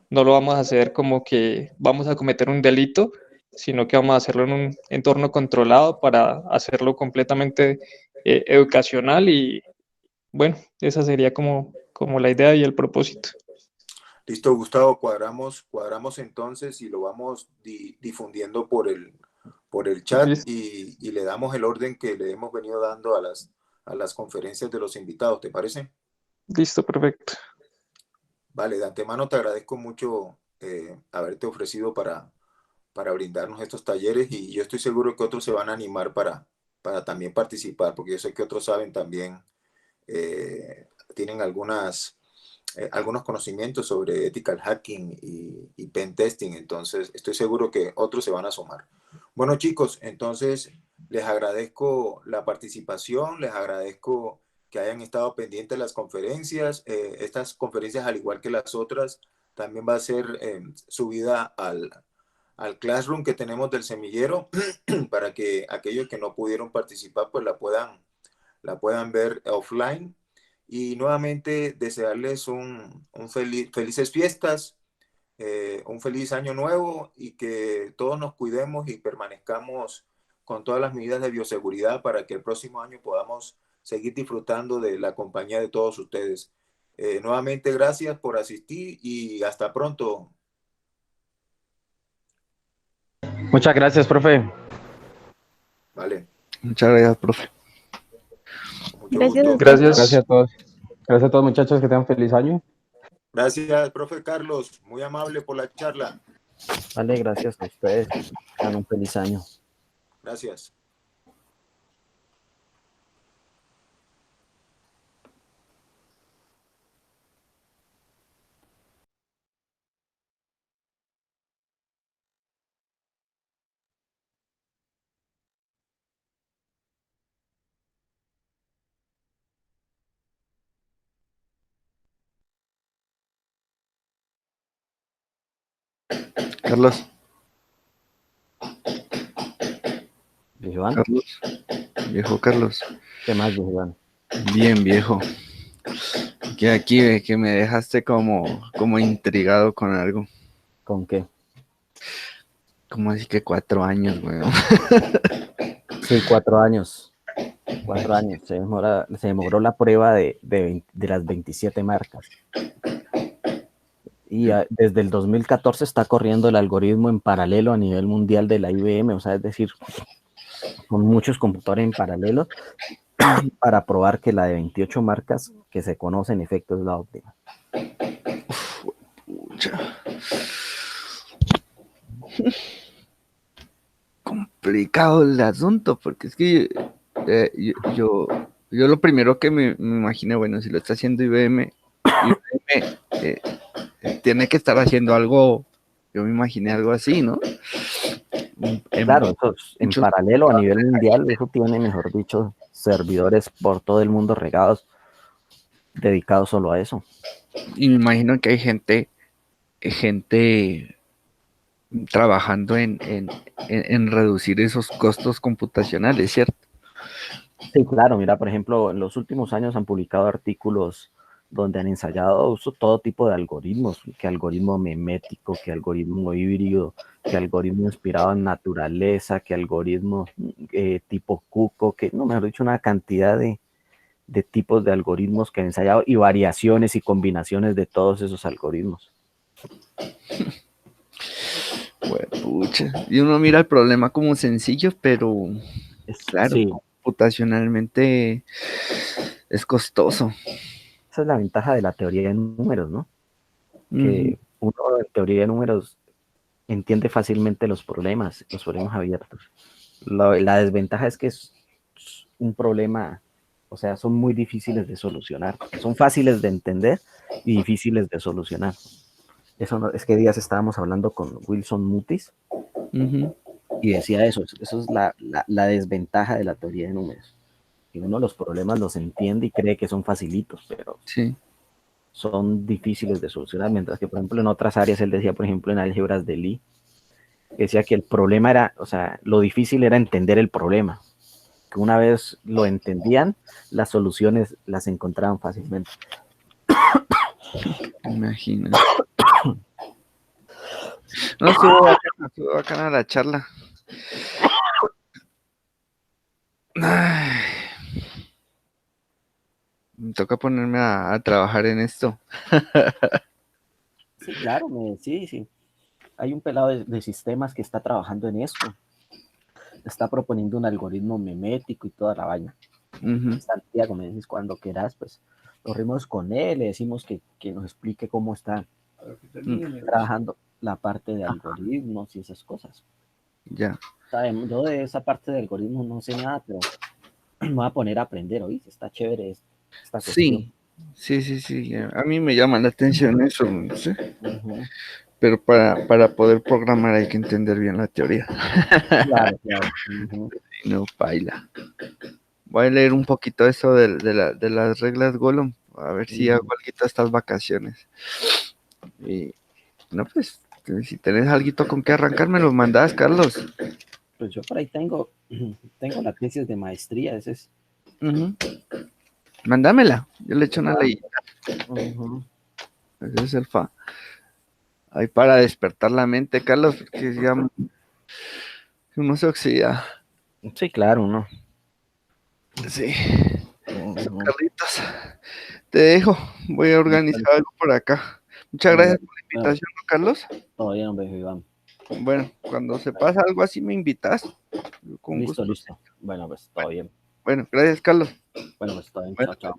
No lo vamos a hacer como que vamos a cometer un delito, sino que vamos a hacerlo en un entorno controlado para hacerlo completamente educacional y bueno, esa sería como la idea y el propósito. Listo, Gustavo, cuadramos entonces y lo vamos difundiendo por el chat Listo, y le damos el orden que le hemos venido dando a las conferencias de los invitados, ¿te parece? listo, perfecto. Vale, de antemano te agradezco mucho haberte ofrecido para brindarnos estos talleres y yo estoy seguro que otros se van a animar para también participar, porque yo sé que otros saben también, tienen algunos conocimientos sobre ethical hacking y pen testing, entonces estoy seguro que otros se van a sumar. Bueno, chicos, entonces les agradezco la participación, les agradezco que hayan estado pendientes de las conferencias. Estas conferencias, al igual que las otras, también va a ser subida al Classroom que tenemos del semillero para que aquellos que no pudieron participar pues la puedan ver offline. Y nuevamente desearles felices fiestas, un feliz año nuevo y que todos nos cuidemos y permanezcamos con todas las medidas de bioseguridad para que el próximo año podamos seguir disfrutando de la compañía de todos ustedes. Nuevamente gracias por asistir y hasta pronto. Muchas gracias, profe. Vale, Muchas gracias, profe. mucho Gracias a gusto. ustedes. Gracias Gracias. a todos. Gracias a todos, muchachos, que tengan feliz año. Gracias, profe Carlos, muy amable por la charla. Vale, gracias a ustedes. Tengan un feliz año. Gracias. Carlos, Iván, Carlos, viejo Carlos. ¿qué más, Iván? Bien, viejo. Que aquí ve que me dejaste como intrigado con algo. ¿Con qué? Como así que 4 años, weón. Sí, 4 años. 4 años. Se demoró la prueba de las 27 marcas. Y desde el 2014 está corriendo el algoritmo en paralelo a nivel mundial de la IBM, o sea, es decir, con muchos computadores en paralelo para probar que la de 28 marcas que se conoce en efecto es la óptima. Pucha. Complicado el asunto, porque es que yo lo primero que me imaginé, bueno, si lo está haciendo IBM tiene que estar haciendo algo, yo me imaginé algo así, ¿no? Claro, eso en paralelo a nivel mundial, eso tiene, mejor dicho, servidores por todo el mundo regados, dedicados solo a eso. Y me imagino que hay gente trabajando en reducir esos costos computacionales, ¿cierto? Sí, claro, mira, por ejemplo, en los últimos años han publicado artículos donde han ensayado todo tipo de algoritmos, que algoritmo memético, que algoritmo híbrido, que algoritmo inspirado en naturaleza, que algoritmo tipo cuco, que no, mejor dicho, una cantidad de tipos de algoritmos que han ensayado y variaciones y combinaciones de todos esos algoritmos. Bueno, pucha. Y uno mira el problema como sencillo, pero claro, sí, computacionalmente es costoso. esa es la ventaja de la teoría de números, ¿no? Que uno en teoría de números entiende fácilmente los problemas abiertos. La desventaja es que es un problema, o sea, son muy difíciles de solucionar. Son fáciles de entender y difíciles de solucionar. Eso no, es que días estábamos hablando con Wilson Mutis y decía eso es la desventaja de la teoría de números. Que uno los problemas los entiende y cree que son facilitos, pero sí, son difíciles de solucionar, mientras que, por ejemplo, en otras áreas, él decía, por ejemplo, en álgebras de Lie, decía que el problema era, o sea, lo difícil era entender el problema, que una vez lo entendían, las soluciones las encontraban fácilmente. imagino. No, estuvo bacana la charla. Ay, me toca ponerme a trabajar en esto. Sí, claro, sí. Hay un pelado de sistemas que está trabajando en esto. Está proponiendo un algoritmo memético y toda la vaina. Santiago, me dices cuando quieras, pues nos rimos con él, le decimos que nos explique cómo está trabajando la parte de algoritmos y esas cosas. Ya. Sabemos, yo de esa parte de algoritmos no sé nada, pero me voy a poner a aprender, ¿oíste? Está chévere esta cuestión. Sí. A mí me llama la atención eso, no sé. Pero para poder programar hay que entender bien la teoría. Claro. No, baila. Voy a leer un poquito eso de las reglas Golem, a ver si hago algo estas vacaciones. Y no, pues, si tenés algo con qué arrancar, me lo mandás, Carlos. Pues yo por ahí tengo la tesis de maestría, ese es. Mándamela, yo le echo una leyita. Ese es el fa. Ahí para despertar la mente, Carlos, porque ya uno se oxida. Sí, claro, ¿no? Sí. Carlitos, te dejo, voy a organizar algo por acá. Muchas gracias por la invitación, ¿no, Carlos? Todo bien, hombre, Iván. Bueno, cuando se pasa algo así me invitas. Con Listo, gusto. listo. Bueno, pues todo bien. Bueno, gracias, Carlos. Bueno, pues todo bien. Bueno, Chao.